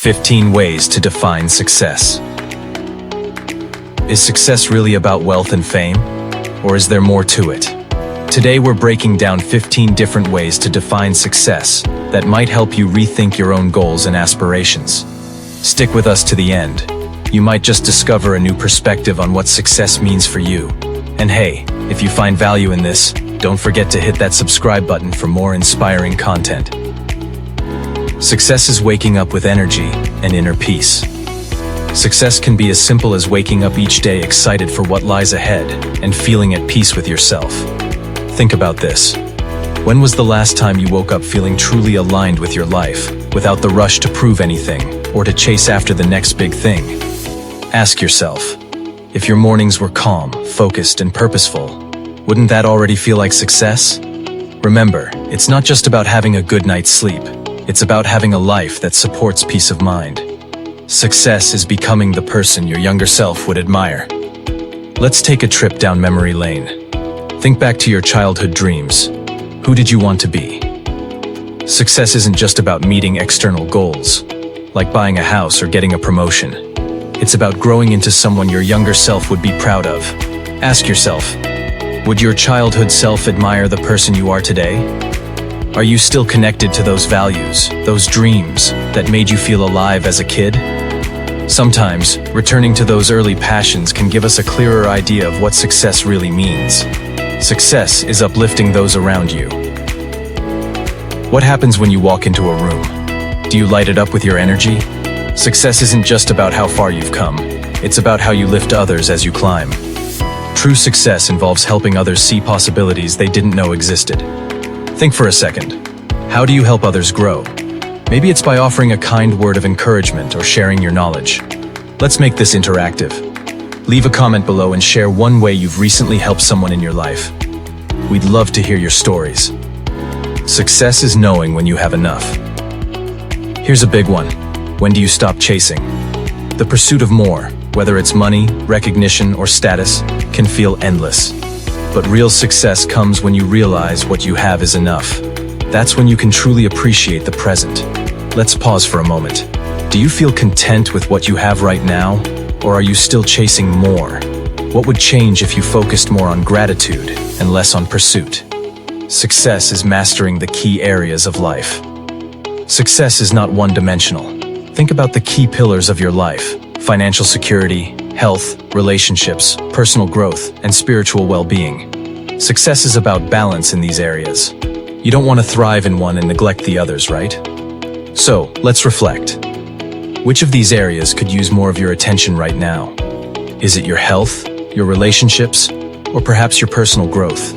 15 ways to define success. Is success really about wealth and fame? Or is there more to it? Today we're breaking down 15 different ways to define success that might help you rethink your own goals and aspirations. Stick with us to the end. You might just discover a new perspective on what success means for you. And hey, if you find value in this, don't forget to hit that subscribe button for more inspiring content. Success is waking up with energy and inner peace. Success can be as simple as waking up each day excited for what lies ahead and feeling at peace with yourself. Think about this. When was the last time you woke up feeling truly aligned with your life, without the rush to prove anything or to chase after the next big thing? Ask yourself, if your mornings were calm, focused, and purposeful, wouldn't that already feel like success? Remember, it's not just about having a good night's sleep. It's about having a life that supports peace of mind. Success is becoming the person your younger self would admire. Let's take a trip down memory lane. Think back to your childhood dreams. Who did you want to be? Success isn't just about meeting external goals, like buying a house or getting a promotion. It's about growing into someone your younger self would be proud of. Ask yourself, would your childhood self admire the person you are today? Are you still connected to those values, those dreams that made you feel alive as a kid? Sometimes, returning to those early passions can give us a clearer idea of what success really means. Success is uplifting those around you. What happens when you walk into a room? Do you light it up with your energy? Success isn't just about how far you've come. It's about how you lift others as you climb. True success involves helping others see possibilities they didn't know existed. Think for a second. How do you help others grow? Maybe it's by offering a kind word of encouragement or sharing your knowledge. Let's make this interactive. Leave a comment below and share one way you've recently helped someone in your life. We'd love to hear your stories. Success is knowing when you have enough. Here's a big one. When do you stop chasing? The pursuit of more, whether it's money, recognition, or status, can feel endless. But real success comes when you realize what you have is enough. That's when you can truly appreciate the present. Let's pause for a moment. Do you feel content with what you have right now? Or are you still chasing more? What would change if you focused more on gratitude and less on pursuit? Success is mastering the key areas of life. Success is not one-dimensional. Think about the key pillars of your life: financial security, health, relationships, personal growth, and spiritual well-being. Success is about balance in these areas. You don't want to thrive in one and neglect the others, right? So, let's reflect. Which of these areas could use more of your attention right now? Is it your health, your relationships, or perhaps your personal growth?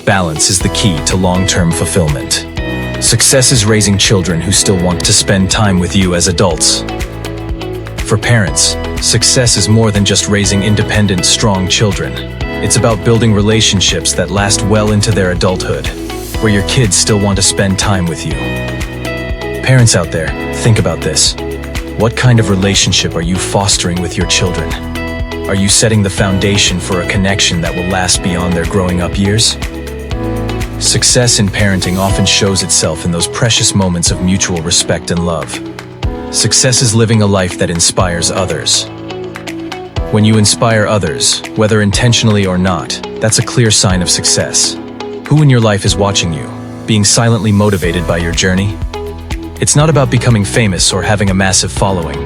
Balance is the key to long-term fulfillment. Success is raising children who still want to spend time with you as adults. For parents, success is more than just raising independent, strong children. It's about building relationships that last well into their adulthood, where your kids still want to spend time with you. Parents out there, think about this. What kind of relationship are you fostering with your children? Are you setting the foundation for a connection that will last beyond their growing up years? Success in parenting often shows itself in those precious moments of mutual respect and love. Success is living a life that inspires others. When you inspire others, whether intentionally or not, that's a clear sign of success. Who in your life is watching you, being silently motivated by your journey? It's not about becoming famous or having a massive following.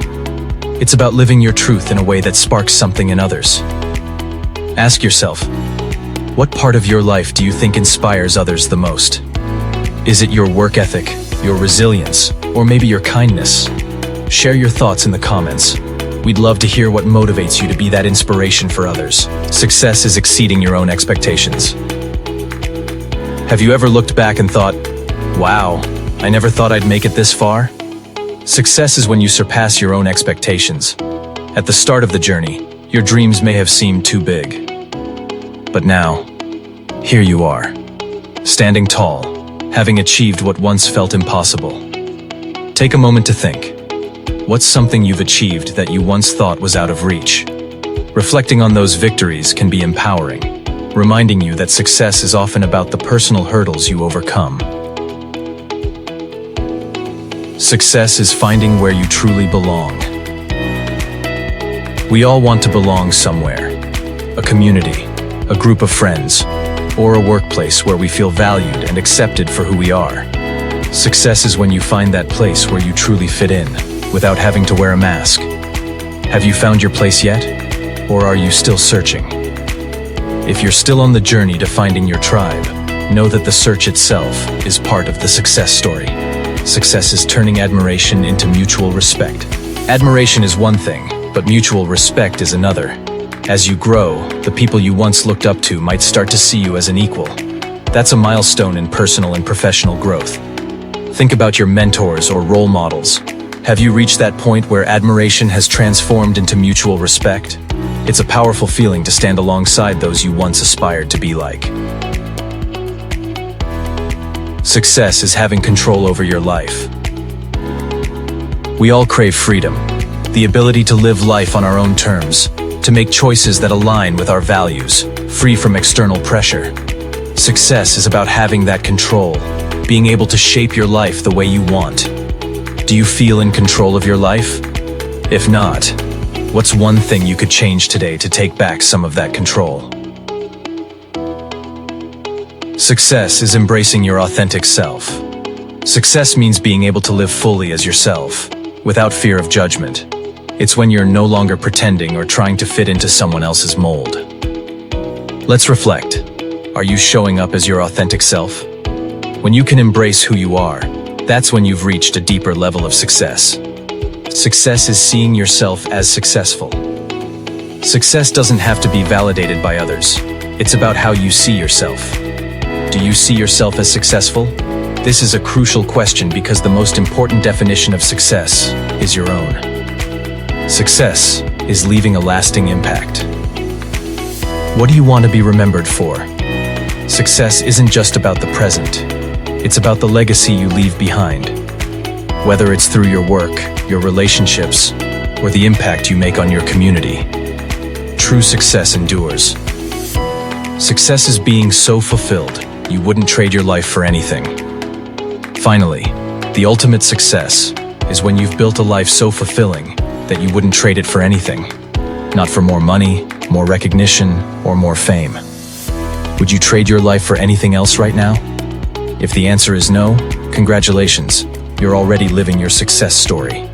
It's about living your truth in a way that sparks something in others. Ask yourself, what part of your life do you think inspires others the most? Is it your work ethic, your resilience, or maybe your kindness? Share your thoughts in the comments. We'd love to hear what motivates you to be that inspiration for others. Success is exceeding your own expectations. Have you ever looked back and thought, wow, I never thought I'd make it this far? Success is when you surpass your own expectations. At the start of the journey, your dreams may have seemed too big. But now, here you are, standing tall, having achieved what once felt impossible. Take a moment to think. What's something you've achieved that you once thought was out of reach? Reflecting on those victories can be empowering, reminding you that success is often about the personal hurdles you overcome. Success is finding where you truly belong. We all want to belong somewhere. A community, a group of friends, or a workplace where we feel valued and accepted for who we are. Success is when you find that place where you truly fit in, without having to wear a mask. Have you found your place yet? Or are you still searching? If you're still on the journey to finding your tribe, know that the search itself is part of the success story. Success is turning admiration into mutual respect. Admiration is one thing, but mutual respect is another. As you grow, the people you once looked up to might start to see you as an equal. That's a milestone in personal and professional growth. Think about your mentors or role models. Have you reached that point where admiration has transformed into mutual respect? It's a powerful feeling to stand alongside those you once aspired to be like. Success is having control over your life. We all crave freedom, the ability to live life on our own terms, to make choices that align with our values, free from external pressure. Success is about having that control, being able to shape your life the way you want. Do you feel in control of your life? If not, what's one thing you could change today to take back some of that control? Success is embracing your authentic self. Success means being able to live fully as yourself, without fear of judgment. It's when you're no longer pretending or trying to fit into someone else's mold. Let's reflect. Are you showing up as your authentic self? When you can embrace who you are, that's when you've reached a deeper level of success. Success is seeing yourself as successful. Success doesn't have to be validated by others. It's about how you see yourself. Do you see yourself as successful? This is a crucial question because the most important definition of success is your own. Success is leaving a lasting impact. What do you want to be remembered for? Success isn't just about the present. It's about the legacy you leave behind. Whether it's through your work, your relationships, or the impact you make on your community, true success endures. Success is being so fulfilled, you wouldn't trade your life for anything. Finally, the ultimate success is when you've built a life so fulfilling that you wouldn't trade it for anything. Not for more money, more recognition, or more fame. Would you trade your life for anything else right now? If the answer is no, congratulations, you're already living your success story.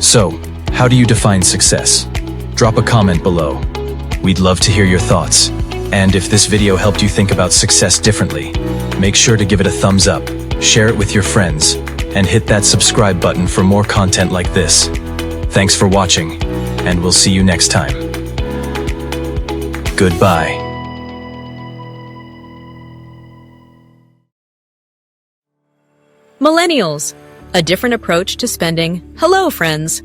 So, how do you define success? Drop a comment below. We'd love to hear your thoughts. And if this video helped you think about success differently, make sure to give it a thumbs up, share it with your friends, and hit that subscribe button for more content like this. Thanks for watching, and we'll see you next time. Goodbye. Millennials, a different approach to spending. Hello, friends.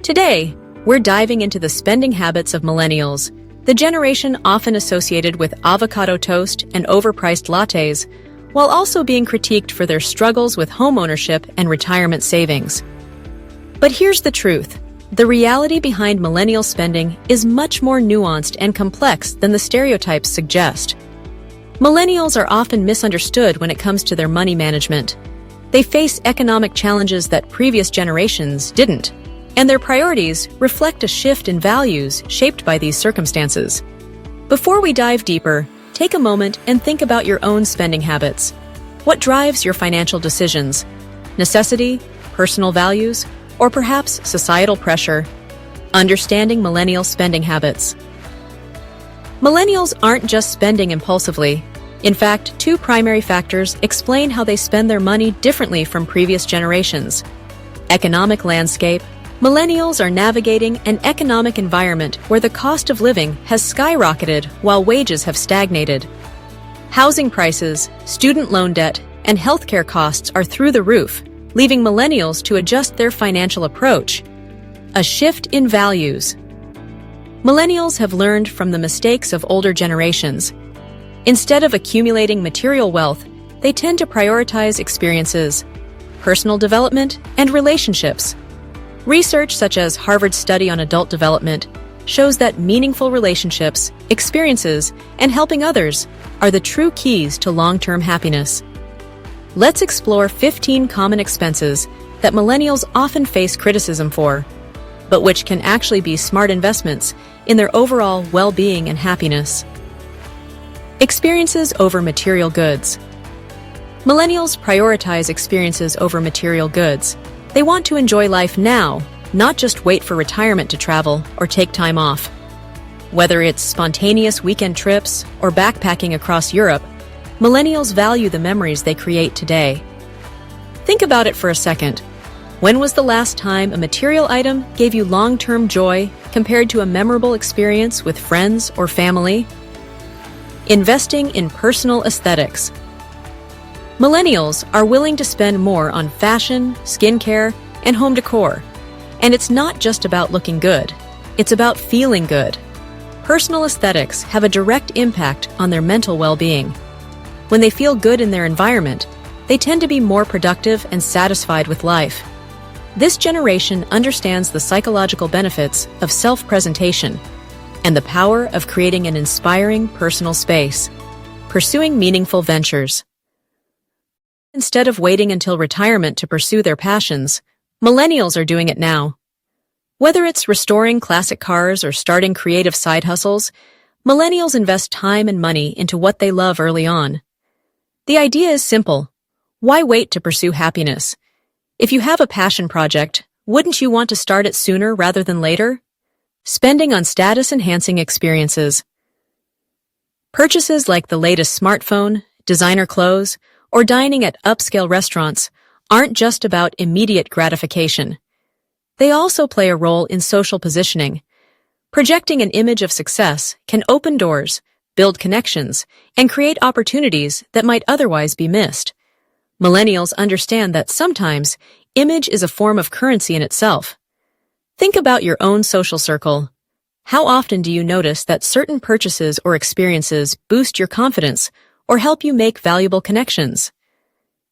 Today, we're diving into the spending habits of millennials, the generation often associated with avocado toast and overpriced lattes, while also being critiqued for their struggles with homeownership and retirement savings. But here's the truth. The reality behind millennial spending is much more nuanced and complex than the stereotypes suggest. Millennials are often misunderstood when it comes to their money management. They face economic challenges that previous generations didn't, and their priorities reflect a shift in values shaped by these circumstances. Before we dive deeper, take a moment and think about your own spending habits. What drives your financial decisions? Necessity, personal values, or perhaps societal pressure? Understanding millennial spending habits. Millennials aren't just spending impulsively. In fact, two primary factors explain how they spend their money differently from previous generations. Economic landscape. Millennials are navigating an economic environment where the cost of living has skyrocketed while wages have stagnated. Housing prices, student loan debt, and healthcare costs are through the roof, leaving millennials to adjust their financial approach. A shift in values. Millennials have learned from the mistakes of older generations. Instead of accumulating material wealth, they tend to prioritize experiences, personal development, and relationships. Research such as Harvard's study on adult development shows that meaningful relationships, experiences, and helping others are the true keys to long-term happiness. Let's explore 15 common expenses that millennials often face criticism for, but which can actually be smart investments in their overall well-being and happiness. Experiences over material goods. Millennials prioritize experiences over material goods. They want to enjoy life now, not just wait for retirement to travel or take time off. Whether it's spontaneous weekend trips or backpacking across Europe, millennials value the memories they create today. Think about it for a second. When was the last time a material item gave you long-term joy compared to a memorable experience with friends or family? Investing in personal aesthetics. Millennials are willing to spend more on fashion, skincare, and home decor. And it's not just about looking good. It's about feeling good. Personal aesthetics have a direct impact on their mental well-being. When they feel good in their environment, they tend to be more productive and satisfied with life. This generation understands the psychological benefits of self-presentation and the power of creating an inspiring personal space, pursuing meaningful ventures. Instead of waiting until retirement to pursue their passions, millennials are doing it now. Whether it's restoring classic cars or starting creative side hustles, millennials invest time and money into what they love early on. The idea is simple. Why wait to pursue happiness? If you have a passion project, wouldn't you want to start it sooner rather than later? Spending on status-enhancing experiences. Purchases like the latest smartphone, designer clothes, or dining at upscale restaurants aren't just about immediate gratification. They also play a role in social positioning. Projecting an image of success can open doors, build connections, and create opportunities that might otherwise be missed. Millennials understand that sometimes image is a form of currency in itself. Think about your own social circle. How often do you notice that certain purchases or experiences boost your confidence or help you make valuable connections?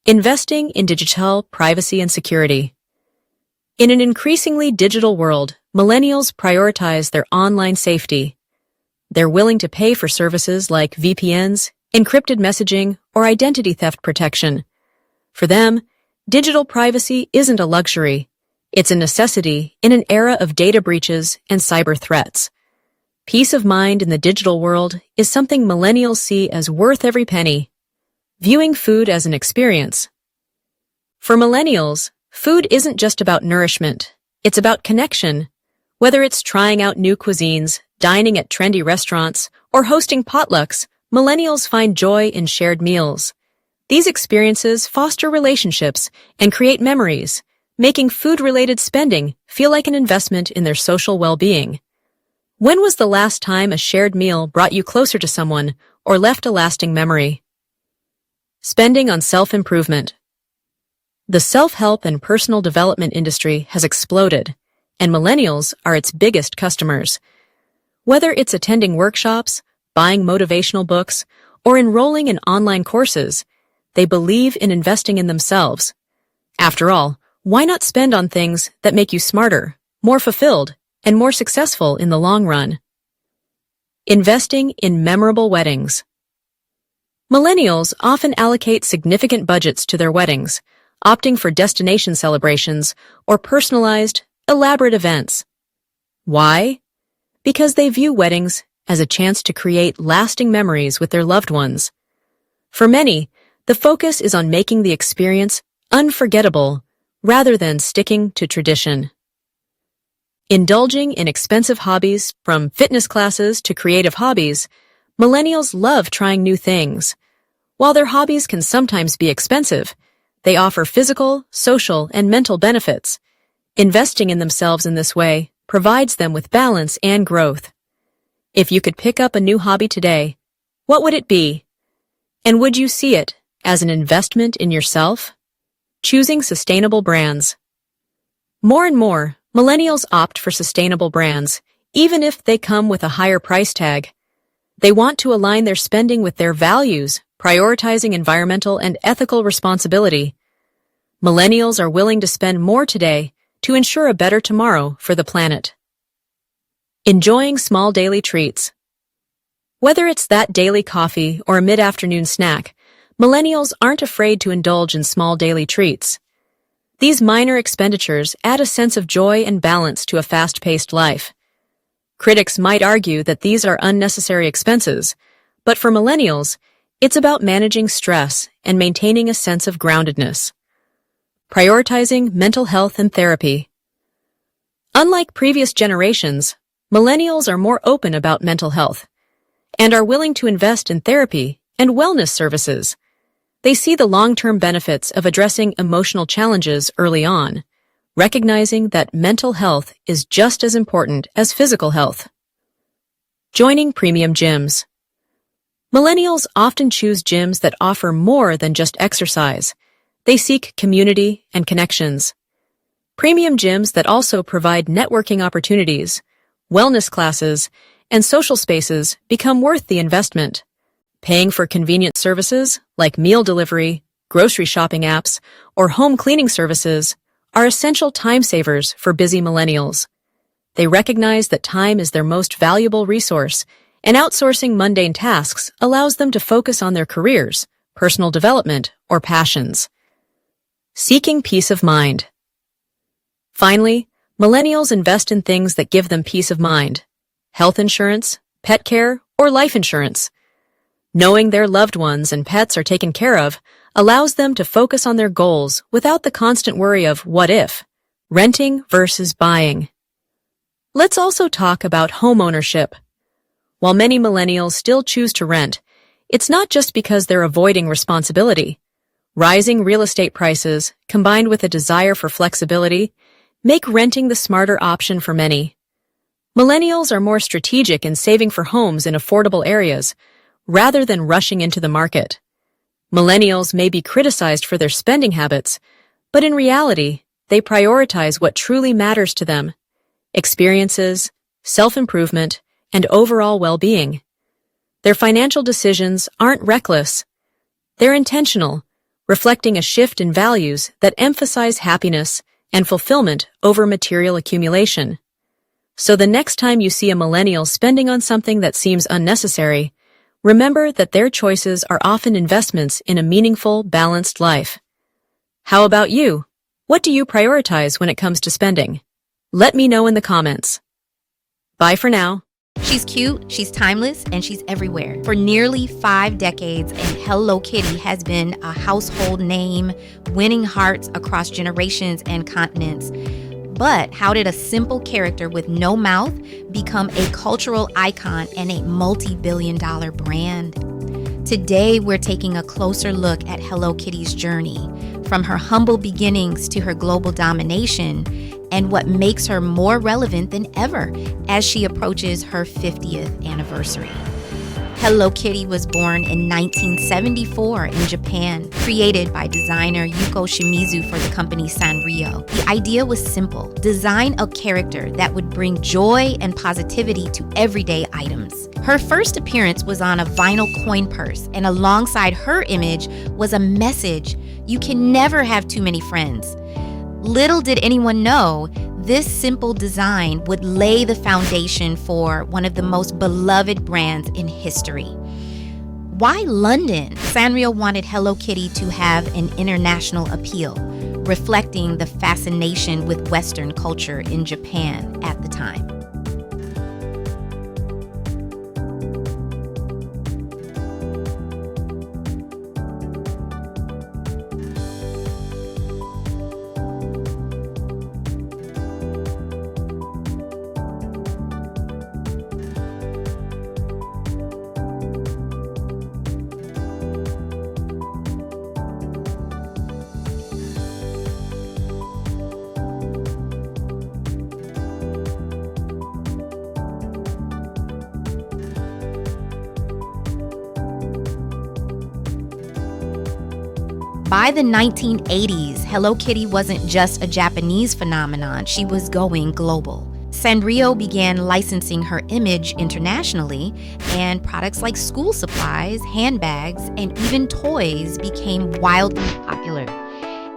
Investing in digital privacy and security. In an increasingly digital world, millennials prioritize their online safety. They're willing to pay for services like VPNs, encrypted messaging, or identity theft protection. For them, digital privacy isn't a luxury. It's a necessity in an era of data breaches and cyber threats. Peace of mind in the digital world is something millennials see as worth every penny. Viewing food as an experience. For millennials, food isn't just about nourishment. It's about connection. Whether it's trying out new cuisines, dining at trendy restaurants, or hosting potlucks, millennials find joy in shared meals. These experiences foster relationships and create memories, making food-related spending feel like an investment in their social well-being. When was the last time a shared meal brought you closer to someone or left a lasting memory? Spending on self-improvement. The self-help and personal development industry has exploded, and millennials are its biggest customers. Whether it's attending workshops, buying motivational books, or enrolling in online courses, they believe in investing in themselves. After all, why not spend on things that make you smarter, more fulfilled, and more successful in the long run? Investing in memorable weddings. Millennials often allocate significant budgets to their weddings, opting for destination celebrations or personalized, elaborate events. Why? Because they view weddings as a chance to create lasting memories with their loved ones. For many, the focus is on making the experience unforgettable rather than sticking to tradition. Indulging in expensive hobbies, from fitness classes to creative hobbies, millennials love trying new things. While their hobbies can sometimes be expensive, they offer physical, social, and mental benefits. Investing in themselves in this way provides them with balance and growth. If you could pick up a new hobby today, what would it be? And would you see it as an investment in yourself? Choosing sustainable brands. More and more, millennials opt for sustainable brands, even if they come with a higher price tag. They want to align their spending with their values, prioritizing environmental and ethical responsibility. Millennials are willing to spend more today to ensure a better tomorrow for the planet. Enjoying small daily treats. Whether it's that daily coffee or a mid-afternoon snack, Millennials aren't afraid to indulge in small daily treats. These minor expenditures add a sense of joy and balance to a fast-paced life. Critics might argue that these are unnecessary expenses, but for millennials, it's about managing stress and maintaining a sense of groundedness. Prioritizing mental health and therapy. Unlike previous generations, millennials are more open about mental health and are willing to invest in therapy and wellness services. They see the long-term benefits of addressing emotional challenges early on, recognizing that mental health is just as important as physical health. Joining premium gyms. Millennials often choose gyms that offer more than just exercise. They seek community and connections. Premium gyms that also provide networking opportunities, wellness classes, and social spaces become worth the investment. Paying for convenient services like meal delivery, grocery shopping apps, or home cleaning services are essential time savers for busy millennials. They recognize that time is their most valuable resource, and outsourcing mundane tasks allows them to focus on their careers, personal development, or passions. Seeking peace of mind. Finally, millennials invest in things that give them peace of mind: health insurance, pet care, or life insurance. Knowing their loved ones and pets are taken care of allows them to focus on their goals without the constant worry of what if, renting versus buying. Let's also talk about home ownership. While many millennials still choose to rent, it's not just because they're avoiding responsibility. Rising real estate prices, combined with a desire for flexibility, make renting the smarter option for many. Millennials are more strategic in saving for homes in affordable areas, rather than rushing into the market. Millennials may be criticized for their spending habits, but in reality, they prioritize what truly matters to them: experiences, self-improvement, and overall well-being. Their financial decisions aren't reckless. They're intentional, reflecting a shift in values that emphasize happiness and fulfillment over material accumulation. So the next time you see a millennial spending on something that seems unnecessary, remember that their choices are often investments in a meaningful, balanced life. How about you? What do you prioritize when it comes to spending? Let me know in the comments. Bye for now. She's cute, she's timeless, and she's everywhere. For nearly 5 decades, and Hello Kitty has been a household name, winning hearts across generations and continents. But how did a simple character with no mouth become a cultural icon and a multi-billion-dollar brand? Today, we're taking a closer look at Hello Kitty's journey, from her humble beginnings to her global domination, and what makes her more relevant than ever as she approaches her 50th anniversary. Hello Kitty was born in 1974 in Japan, created by designer Yuko Shimizu for the company Sanrio. The idea was simple: design a character that would bring joy and positivity to everyday items. Her first appearance was on a vinyl coin purse, and alongside her image was a message: you can never have too many friends. Little did anyone know, this simple design would lay the foundation for one of the most beloved brands in history. Why London? Sanrio wanted Hello Kitty to have an international appeal, reflecting the fascination with Western culture in Japan at the time. By the 1980s, Hello Kitty wasn't just a Japanese phenomenon, she was going global. Sanrio began licensing her image internationally, and products like school supplies, handbags, and even toys became wildly popular.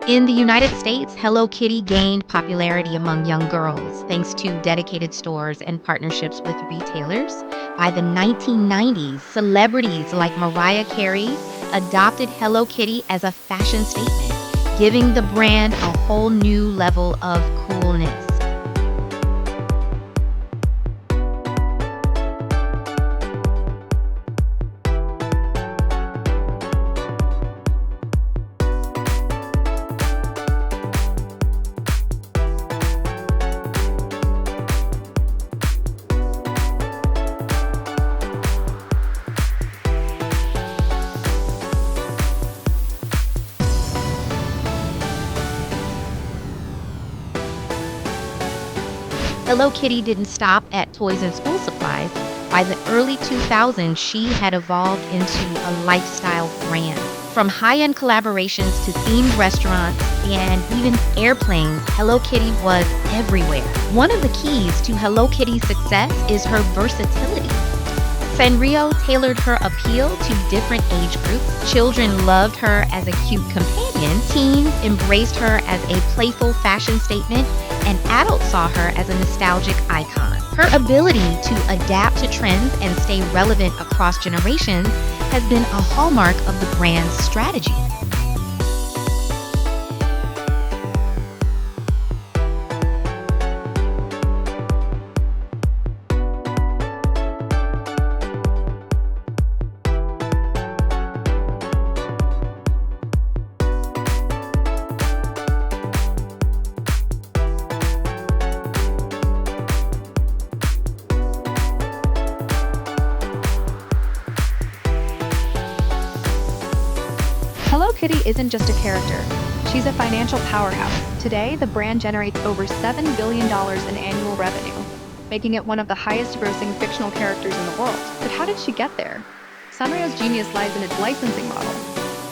In the United States, Hello Kitty gained popularity among young girls thanks to dedicated stores and partnerships with retailers. By the 1990s, celebrities like Mariah Carey, adopted Hello Kitty as a fashion statement, giving the brand a whole new level of coolness. Hello Kitty didn't stop at toys and school supplies. By the early 2000s, she had evolved into a lifestyle brand. From high-end collaborations to themed restaurants and even airplanes, Hello Kitty was everywhere. One of the keys to Hello Kitty's success is her versatility. Sanrio tailored her appeal to different age groups. Children loved her as a cute companion. Teens embraced her as a playful fashion statement, and adults saw her as a nostalgic icon. Her ability to adapt to trends and stay relevant across generations has been a hallmark of the brand's strategy. Hello Kitty isn't just a character, she's a financial powerhouse. Today, the brand generates over $7 billion in annual revenue, making it one of the highest grossing fictional characters in the world. But how did she get there? Sanrio's genius lies in its licensing model.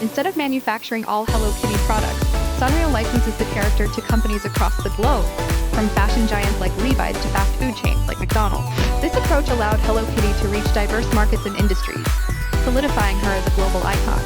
Instead of manufacturing all Hello Kitty products, Sanrio licenses the character to companies across the globe, from fashion giants like Levi's to fast food chains like McDonald's. This approach allowed Hello Kitty to reach diverse markets and industries, solidifying her as a global icon.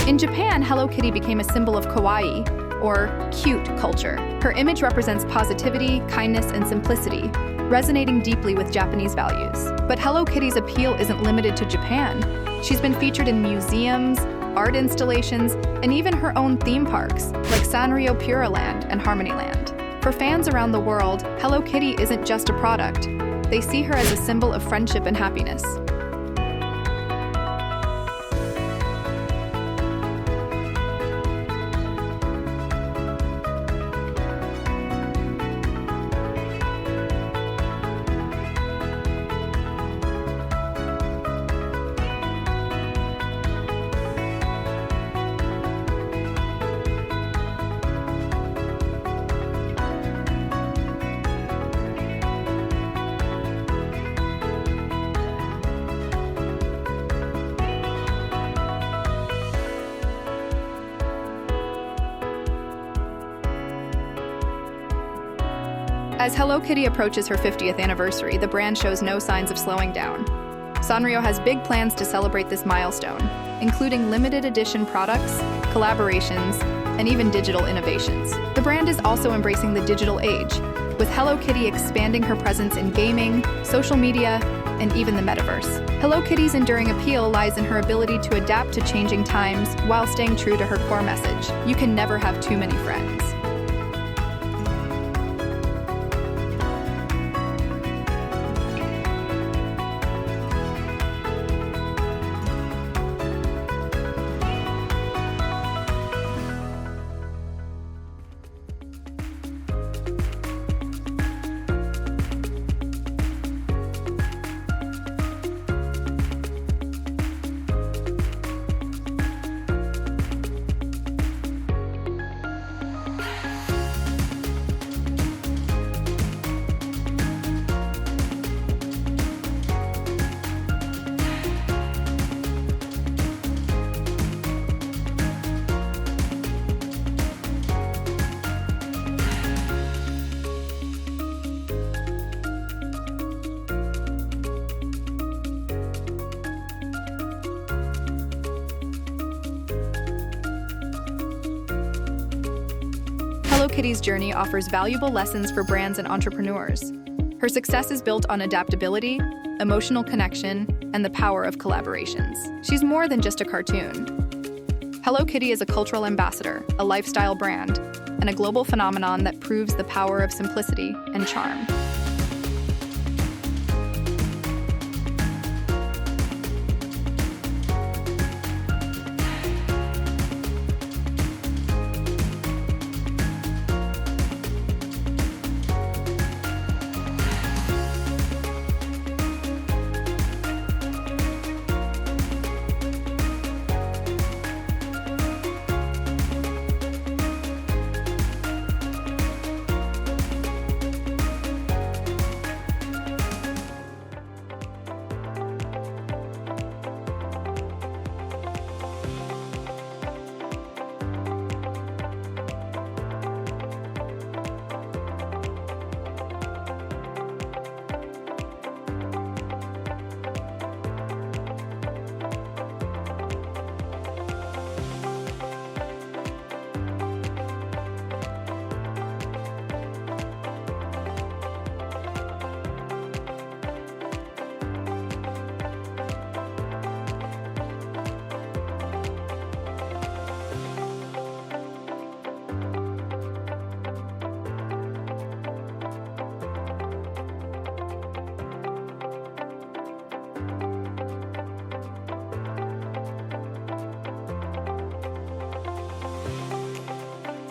In Japan, Hello Kitty became a symbol of kawaii, or cute, culture. Her image represents positivity, kindness, and simplicity, resonating deeply with Japanese values. But Hello Kitty's appeal isn't limited to Japan. She's been featured in museums, art installations, and even her own theme parks, like Sanrio Puraland and Harmonyland. For fans around the world, Hello Kitty isn't just a product. They see her as a symbol of friendship and happiness. As Hello Kitty approaches her 50th anniversary, the brand shows no signs of slowing down. Sanrio has big plans to celebrate this milestone, including limited edition products, collaborations, and even digital innovations. The brand is also embracing the digital age, with Hello Kitty expanding her presence in gaming, social media, and even the metaverse. Hello Kitty's enduring appeal lies in her ability to adapt to changing times while staying true to her core message: you can never have too many friends. Hello Kitty's journey offers valuable lessons for brands and entrepreneurs. Her success is built on adaptability, emotional connection, and the power of collaborations. She's more than just a cartoon. Hello Kitty is a cultural ambassador, a lifestyle brand, and a global phenomenon that proves the power of simplicity and charm.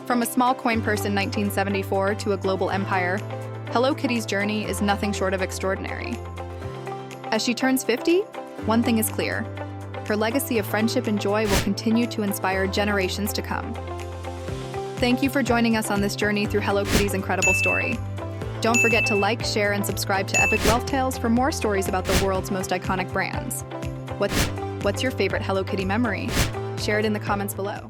From a small coin purse in 1974 to a global empire, Hello Kitty's journey is nothing short of extraordinary. As she turns 50, one thing is clear: her legacy of friendship and joy will continue to inspire generations to come. Thank you for joining us on this journey through Hello Kitty's incredible story. Don't forget to like, share, and subscribe to Epic Wealth Tales for more stories about the world's most iconic brands. What's your favorite Hello Kitty memory? Share it in the comments below.